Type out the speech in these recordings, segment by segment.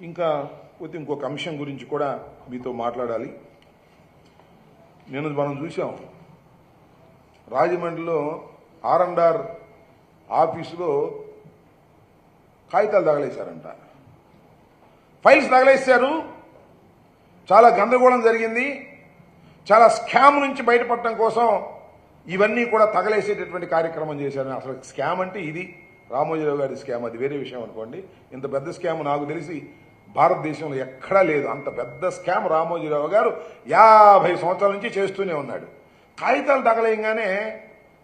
ఇంకా ఇంకొక అంశం గురించి కూడా మీతో మాట్లాడాలి. మనం చూసాం రాజమండ్రిలో R&R ఆఫీసులో కాగితాలు తగలేశారంట, ఫైల్స్ తగలేశారు. చాలా గందరగోళం జరిగింది. చాలా స్కామ్ నుంచి బయటపడటం కోసం ఇవన్నీ కూడా తగలేసేటటువంటి కార్యక్రమం చేశారు. అసలు స్కామ్ అంటే ఇది రామోజీరావు గారి స్కామ్, అది వేరే విషయం అనుకోండి. ఇంత పెద్ద స్కామ్ నాకు తెలిసి భారతదేశంలో ఎక్కడా లేదు. అంత పెద్ద స్కామ్ రామోజీరావు గారు 50 సంవత్సరాల నుంచి చేస్తూనే ఉన్నాడు. కాగితాలు తగలేయంగానే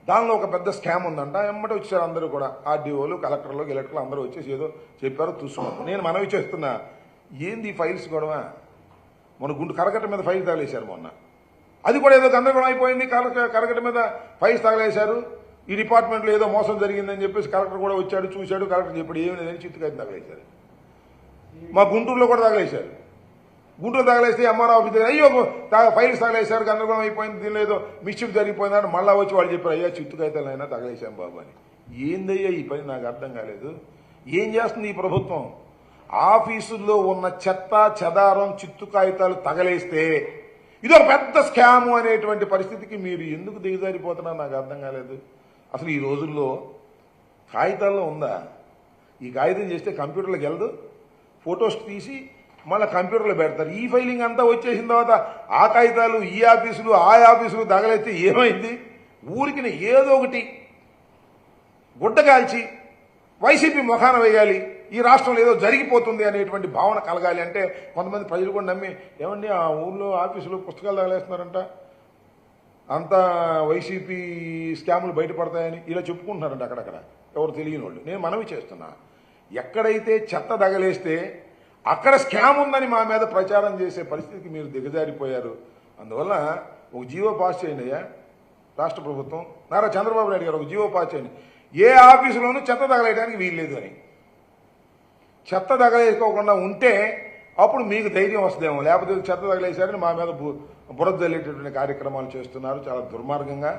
దానిలో ఒక పెద్ద స్కామ్ ఉందంట. ఎమ్మటి వచ్చారు అందరూ కూడా, ఆర్డీఓలు, కలెక్టర్లు, గిలెక్టర్లు అందరూ వచ్చేసి ఏదో చెప్పారు, చూసుకున్నాం. నేను మనవి చేస్తున్నా, ఏంది ఫైల్స్ గొడవ? మన కరకట్ట మీద ఫైల్ తగలేశారు మొన్న, అది కూడా ఏదో గందరగోళం అయిపోయింది. కరకట్ట మీద ఫైల్స్ తగలేశారు. ఈ డిపార్ట్మెంట్లో ఏదో మోసం జరిగిందని చెప్పేసి కలెక్టర్ కూడా వచ్చాడు, చూశాడు. కలెక్టర్ చెప్పాడు ఏమి లేదని చిత్తుకాయలు తగలేశారు. మా గుంటూరులో కూడా తగలేశారు. గుంటూరు తగలేస్తే ఎంఆర్ఓ ఆఫీస్ అయ్యో ఫైల్స్ తగలేశారు, గందరగోళం అయిపోయింది, దీనిలో ఏదో మిస్చిఫ్ జరిగిపోయిందని మళ్ళా వచ్చి వాళ్ళు చెప్పారు, అయ్యా చిత్తుకాయతలు అయినా తగలేశాం బాబు అని. ఏందయ్యా ఈ పని? నాకు అర్థం కాలేదు. ఏం చేస్తుంది ఈ ప్రభుత్వం? ఆఫీసుల్లో ఉన్న చెత్త చెదారం చిత్తు కాగితాలు తగలేస్తే ఇదొక పెద్ద స్కాము అనేటువంటి పరిస్థితికి మీరు ఎందుకు దిగజారిపోతున్నారు? నాకు అర్థం కాలేదు. అసలు ఈ రోజుల్లో కాగితాల్లో ఉందా? ఈ కాగితం చేస్తే కంప్యూటర్లోకి వెళ్ళదు, ఫొటోస్ తీసి మళ్ళీ కంప్యూటర్లో పెడతారు. ఈ ఫైలింగ్ అంతా వచ్చేసిన తర్వాత ఆ కాగితాలు ఈ ఆఫీసులు ఆ ఆఫీసులు తగలైతే ఏమైంది? ఊరికి ఏదో ఒకటి గుడ్డ కాల్చి వైసీపీ ముఖాన వేయాలి, ఈ రాష్ట్రంలో ఏదో జరిగిపోతుంది అనేటువంటి భావన కలగాలి అంటే కొంతమంది ప్రజలు కూడా నమ్మి, ఏమండి ఆ ఊళ్ళో ఆఫీసులో పుస్తకాలు తగలేస్తున్నారంట, అంతా వైసీపీ స్కాములు బయటపడతాయని ఇలా చెప్పుకుంటున్నారంట అక్కడక్కడ ఎవరు తెలియని వాళ్ళు. నేను మనవి చేస్తున్నా, ఎక్కడైతే చెత్త తగలేస్తే అక్కడ స్కామ్ ఉందని మా మీద ప్రచారం చేసే పరిస్థితికి మీరు దిగజారిపోయారు. అందువల్ల ఒక జీవో పాస్ చేయండి అయ్యా రాష్ట్ర ప్రభుత్వం. నారా చంద్రబాబు నాయుడు గారు ఒక జీవో పాస్ చేయండి, ఏ ఆఫీసులోనూ చెత్త తగలేయడానికి వీల్లేదు అని. చెత్త తగలేసుకోకుండా ఉంటే అప్పుడు మీకు ధైర్యం వస్తుందేమో. లేకపోతే చెత్త తగలేశారని మా మీద బురద జల్లేటటువంటి కార్యక్రమాలు చేస్తున్నారు, చాలా దుర్మార్గంగా.